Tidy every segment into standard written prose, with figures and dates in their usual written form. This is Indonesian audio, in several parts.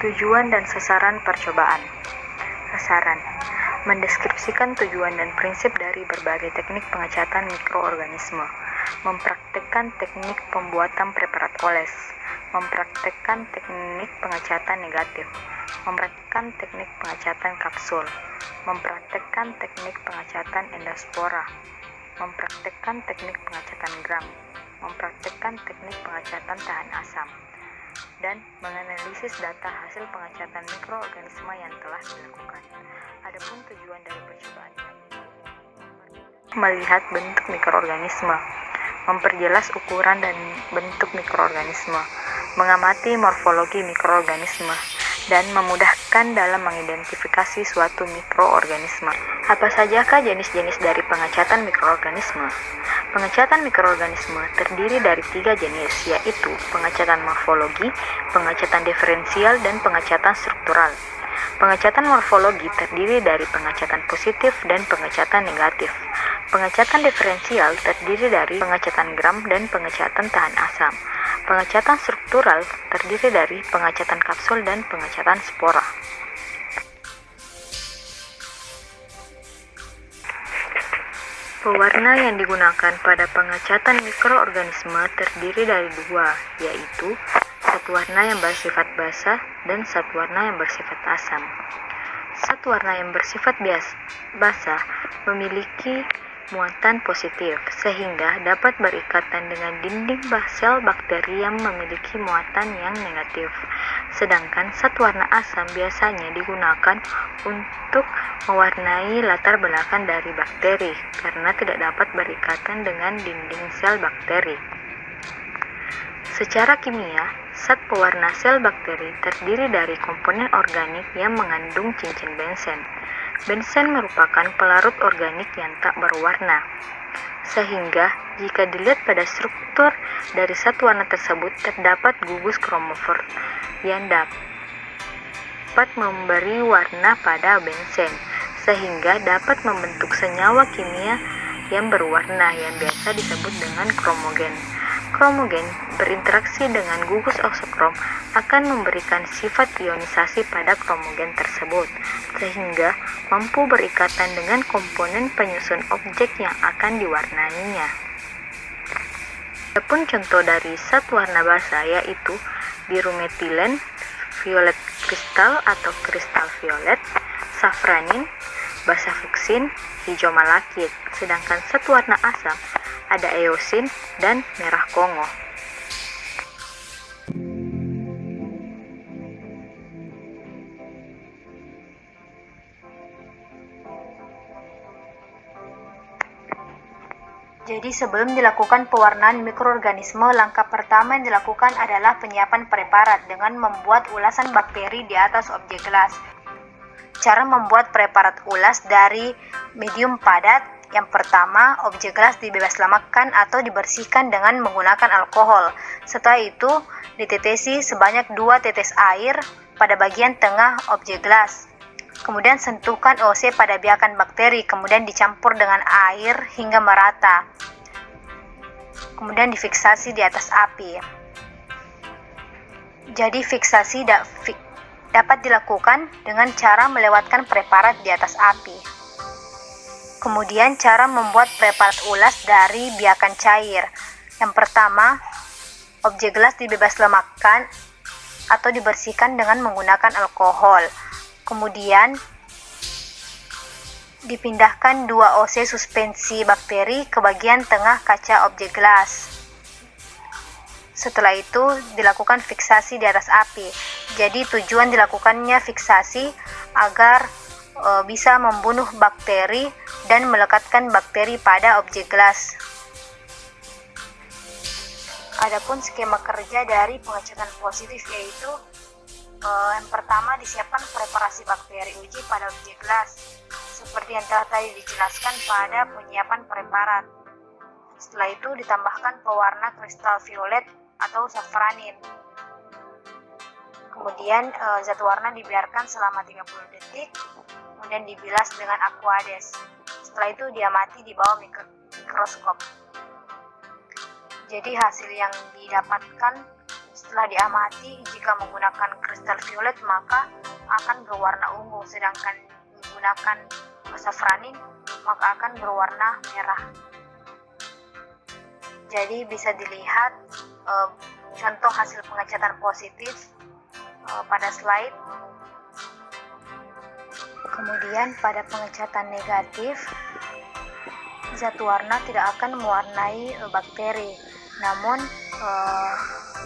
Tujuan dan sasaran percobaan. Sasaran: mendeskripsikan tujuan dan prinsip dari berbagai teknik pengecatan mikroorganisme, mempraktikkan teknik pembuatan preparat oles, mempraktikkan teknik pengecatan negatif, mempraktikkan teknik pengecatan kapsul, mempraktikkan teknik pengecatan endospora, mempraktikkan teknik pengecatan gram, mempraktikkan teknik pengecatan tahan asam, dan menganalisis data hasil pengecatan mikroorganisme yang telah dilakukan. Adapun tujuan dari percobaan melihat bentuk mikroorganisme, memperjelas ukuran dan bentuk mikroorganisme, mengamati morfologi mikroorganisme, dan memudahkan dalam mengidentifikasi suatu mikroorganisme. Apa sajakah jenis-jenis dari pengecatan mikroorganisme? Pengecatan mikroorganisme terdiri dari 3 jenis, yaitu pengecatan morfologi, pengecatan diferensial, dan pengecatan struktural. Pengecatan morfologi terdiri dari pengecatan positif dan pengecatan negatif. Pengecatan diferensial terdiri dari pengecatan gram dan pengecatan tahan asam. Pengecatan struktural terdiri dari pengecatan kapsul dan pengecatan spora. Pewarna yang digunakan pada pengecatan mikroorganisme terdiri dari 2, yaitu satu warna yang bersifat basah dan satu warna yang bersifat asam. Satu warna yang bersifat basah memiliki muatan positif, sehingga dapat berikatan dengan dinding sel bakteri yang memiliki muatan yang negatif. Sedangkan satu warna asam biasanya digunakan untuk mewarnai latar belakang dari bakteri, karena tidak dapat berikatan dengan dinding sel bakteri. Secara kimia, zat pewarna sel bakteri terdiri dari komponen organik yang mengandung cincin bensen. Bensen merupakan pelarut organik yang tak berwarna, sehingga jika dilihat pada struktur dari satu warna tersebut terdapat gugus kromofor yang dapat memberi warna pada bensen, sehingga dapat membentuk senyawa kimia yang berwarna yang biasa disebut dengan kromogen. Kromogen berinteraksi dengan gugus oksokrom akan memberikan sifat ionisasi pada kromogen tersebut, sehingga mampu berikatan dengan komponen penyusun objek yang akan diwarnainya. Adapun contoh dari zat warna basah yaitu biru metilen, violet kristal atau kristal violet, safranin, basa fuksin, hijau malakit. Sedangkan zat warna asam ada eosin dan merah Kongo. Jadi sebelum dilakukan pewarnaan mikroorganisme, langkah pertama yang dilakukan adalah penyiapan preparat dengan membuat ulasan bakteri di atas objek gelas. Cara membuat preparat ulas dari medium padat. Yang pertama, objek gelas dibebas lemakkan atau dibersihkan dengan menggunakan alkohol. Setelah itu, ditetesi sebanyak 2 tetes air pada bagian tengah objek gelas. Kemudian sentuhkan OC pada biakan bakteri, kemudian dicampur dengan air hingga merata. Kemudian difiksasi di atas api. Jadi fiksasi dapat dilakukan dengan cara melewatkan preparat di atas api. Kemudian cara membuat preparat ulas dari biakan cair. Yang pertama, objek gelas dibebas lemakkan atau dibersihkan dengan menggunakan alkohol. Kemudian dipindahkan 2 OC suspensi bakteri ke bagian tengah kaca objek gelas. Setelah itu dilakukan fiksasi di atas api. Jadi tujuan dilakukannya fiksasi agar bisa membunuh bakteri dan melekatkan bakteri pada objek gelas. Adapun skema kerja dari pengecatan positif yaitu yang pertama disiapkan preparasi bakteri uji pada objek gelas seperti yang telah tadi dijelaskan pada penyiapan preparat. Setelah itu ditambahkan pewarna kristal violet atau safranin. Kemudian zat warna dibiarkan selama 30 detik, kemudian dibilas dengan aquades. Setelah itu diamati di bawah mikroskop. Jadi hasil yang didapatkan setelah setelah diamati, jika menggunakan kristal violet maka akan berwarna ungu, sedangkan menggunakan safranin maka akan berwarna merah. Jadi bisa dilihat contoh hasil pengecatan positif pada slide. Kemudian pada pengecatan negatif, zat warna tidak akan mewarnai bakteri, namun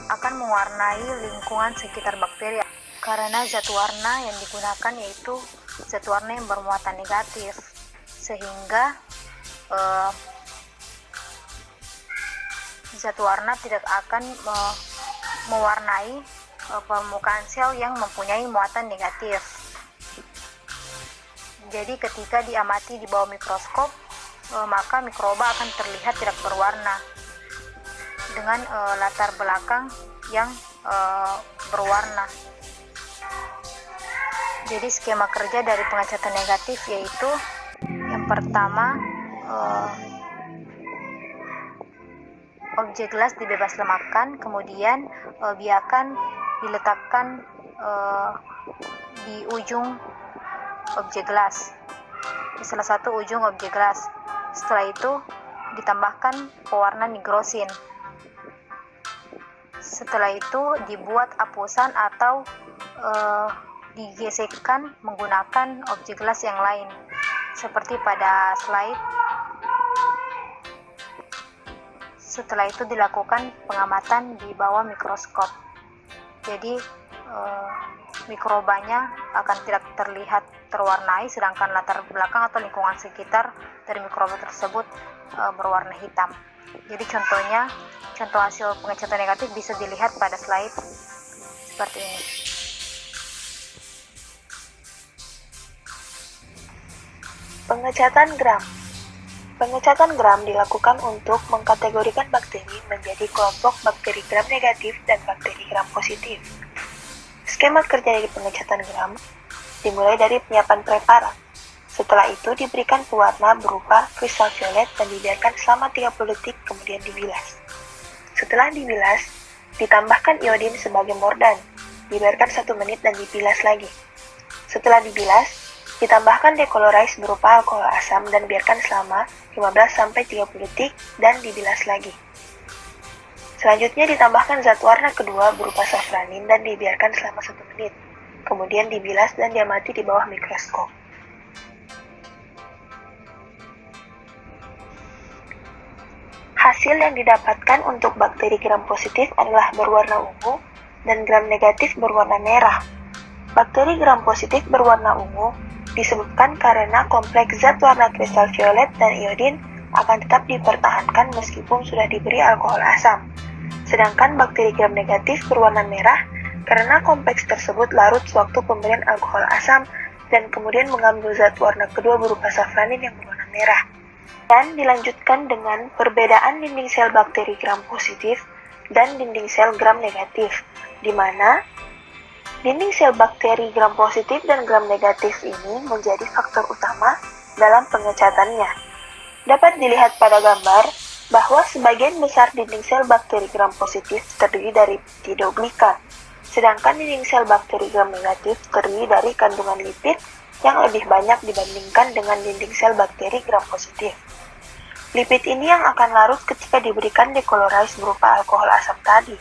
akan mewarnai lingkungan sekitar bakteri, karena zat warna yang digunakan yaitu zat warna yang bermuatan negatif, sehingga zat warna tidak akan mewarnai permukaan sel yang mempunyai muatan negatif. Jadi ketika diamati di bawah mikroskop, maka mikroba akan terlihat tidak berwarna dengan latar belakang yang berwarna. Jadi skema kerja dari pengecatan negatif yaitu yang pertama, objek gelas dibebas lemakkan, kemudian biarkan diletakkan di ujung objek gelas, di salah satu ujung objek gelas. Setelah itu ditambahkan pewarna nigrosin. Setelah itu dibuat apusan atau digesekkan menggunakan objek gelas yang lain, seperti pada slide. Setelah itu dilakukan pengamatan di bawah mikroskop. Jadi mikrobanya akan tidak terlihat terwarnai, sedangkan latar belakang atau lingkungan sekitar dari mikroba tersebut berwarna hitam. Jadi contoh hasil pengecatan negatif bisa dilihat pada slide seperti ini. Pengecatan gram. Pengecatan gram dilakukan untuk mengkategorikan bakteri menjadi kelompok bakteri gram negatif dan bakteri gram positif. Skema kerja dari pengecatan gram dimulai dari penyiapan preparat. Setelah itu diberikan pewarna berupa kristal violet dan dibiarkan selama 30 detik, kemudian dibilas. Setelah dibilas, ditambahkan iodin sebagai mordan, dibiarkan 1 menit dan dibilas lagi. Setelah dibilas, ditambahkan decolorize berupa alkohol asam dan biarkan selama 15-30 detik dan dibilas lagi. Selanjutnya ditambahkan zat warna kedua berupa safranin dan dibiarkan selama 1 menit. Kemudian dibilas dan diamati di bawah mikroskop. Hasil yang didapatkan untuk bakteri gram positif adalah berwarna ungu dan gram negatif berwarna merah. Bakteri gram positif berwarna ungu disebabkan karena kompleks zat warna kristal violet dan iodin akan tetap dipertahankan meskipun sudah diberi alkohol asam. Sedangkan bakteri gram negatif berwarna merah karena kompleks tersebut larut sewaktu pemberian alkohol asam dan kemudian mengambil zat warna kedua berupa safranin yang berwarna merah. Dan dilanjutkan dengan perbedaan dinding sel bakteri gram positif dan dinding sel gram negatif, di mana dinding sel bakteri gram positif dan gram negatif ini menjadi faktor utama dalam pengecatannya. Dapat dilihat pada gambar bahwa sebagian besar dinding sel bakteri gram positif terdiri dari peptidoglikan, sedangkan dinding sel bakteri gram negatif terdiri dari kandungan lipid yang lebih banyak dibandingkan dengan dinding sel bakteri gram positif. Lipid ini yang akan larut ketika diberikan decolorize berupa alkohol asam tadi,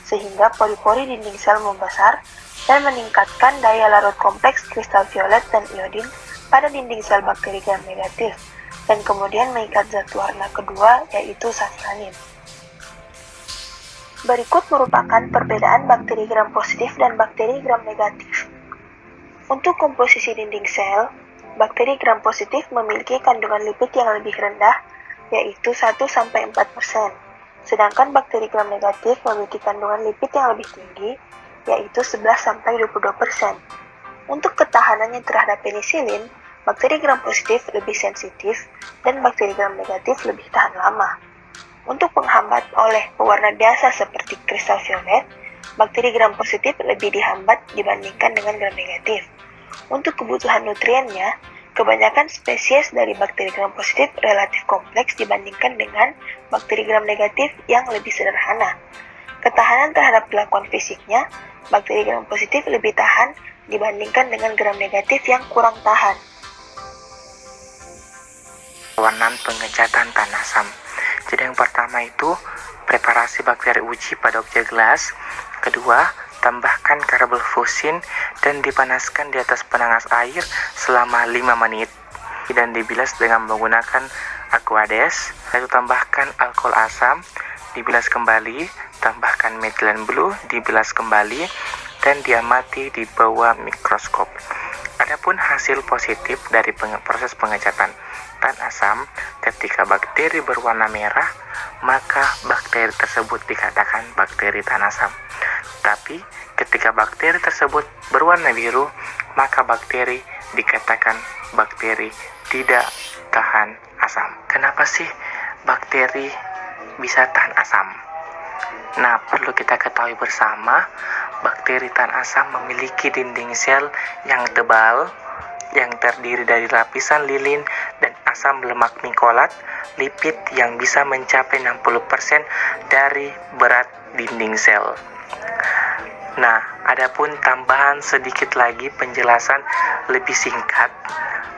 sehingga pori-pori dinding sel membesar dan meningkatkan daya larut kompleks kristal violet dan iodin pada dinding sel bakteri gram negatif, dan kemudian mengikat zat warna kedua yaitu safranin. Berikut merupakan perbedaan bakteri gram positif dan bakteri gram negatif. Untuk komposisi dinding sel, bakteri gram positif memiliki kandungan lipid yang lebih rendah, yaitu 1-4%, sedangkan bakteri gram negatif memiliki kandungan lipid yang lebih tinggi, yaitu 11-22%. Untuk ketahanannya terhadap penisilin, bakteri gram positif lebih sensitif dan bakteri gram negatif lebih tahan lama. Untuk penghambat oleh pewarna biasa seperti kristal violet, bakteri gram positif lebih dihambat dibandingkan dengan gram negatif. Untuk kebutuhan nutriennya, kebanyakan spesies dari bakteri gram positif relatif kompleks dibandingkan dengan bakteri gram negatif yang lebih sederhana. Ketahanan terhadap perlakuan fisiknya, bakteri gram positif lebih tahan dibandingkan dengan gram negatif yang kurang tahan. Pewarnaan pengecatan tan asam. Jadi yang pertama itu preparasi bakteri uji pada objek gelas. Kedua, tambahkan karbonfusin dan dipanaskan di atas penanas air selama 5 menit dan dibilas dengan menggunakan aquades. Lalu tambahkan alkohol asam, dibilas kembali, tambahkan methylene blue, dibilas kembali dan diamati di bawah mikroskop. Adapun hasil positif dari proses pengecatan tan asam, ketika bakteri berwarna merah, maka bakteri tersebut dikatakan bakteri tan asam. Tapi ketika bakteri tersebut berwarna biru, maka bakteri dikatakan bakteri tidak tahan asam. Kenapa sih bakteri bisa tahan asam? Nah, perlu kita ketahui bersama, bakteri tahan asam memiliki dinding sel yang tebal, yang terdiri dari lapisan lilin dan asam lemak mikolat, lipid yang bisa mencapai 60% dari berat dinding sel. Nah, adapun tambahan sedikit lagi penjelasan lebih singkat,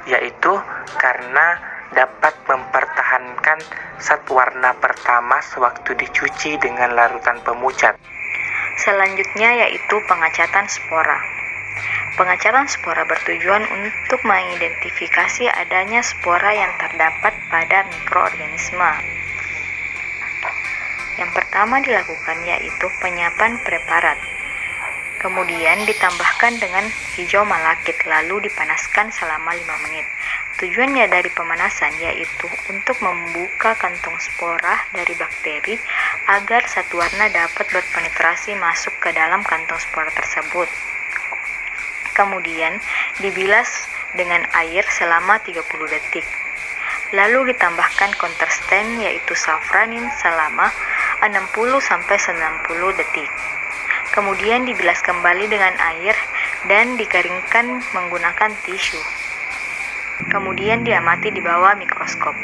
yaitu karena dapat mempertahankan zat warna pertama sewaktu dicuci dengan larutan pemucat. Selanjutnya yaitu pengecatan spora. Pengecatan spora bertujuan untuk mengidentifikasi adanya spora yang terdapat pada mikroorganisme. Yang pertama dilakukan yaitu penyiapan preparat. Kemudian ditambahkan dengan hijau malakit lalu dipanaskan selama 5 menit. Tujuannya dari pemanasan yaitu untuk membuka kantong spora dari bakteri agar zat warna dapat berpenetrasi masuk ke dalam kantong spora tersebut. Kemudian dibilas dengan air selama 30 detik. Lalu ditambahkan counterstain yaitu safranin selama 60-90 detik. Kemudian dibilas kembali dengan air dan dikeringkan menggunakan tisu. Kemudian diamati di bawah mikroskop.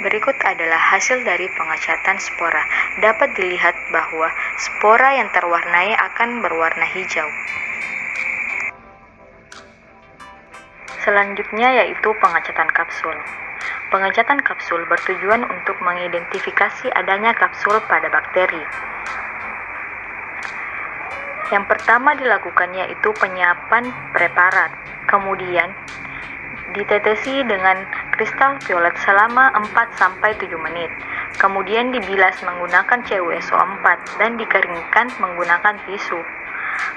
Berikut adalah hasil dari pengecatan spora. Dapat dilihat bahwa spora yang terwarnai akan berwarna hijau. Selanjutnya yaitu pengecatan kapsul. Pengecatan kapsul bertujuan untuk mengidentifikasi adanya kapsul pada bakteri. Yang pertama dilakukan yaitu penyiapan preparat. Kemudian ditetesi dengan kristal violet selama 4-7 menit. Kemudian dibilas menggunakan CuSO4 dan dikeringkan menggunakan tisu.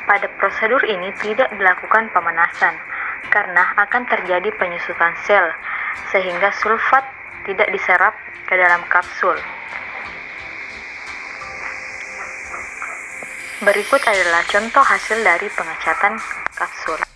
Pada prosedur ini tidak dilakukan pemanasan karena akan terjadi penyusutan sel sehingga sulfat tidak diserap ke dalam kapsul. Berikut adalah contoh hasil dari pengecatan kapsul.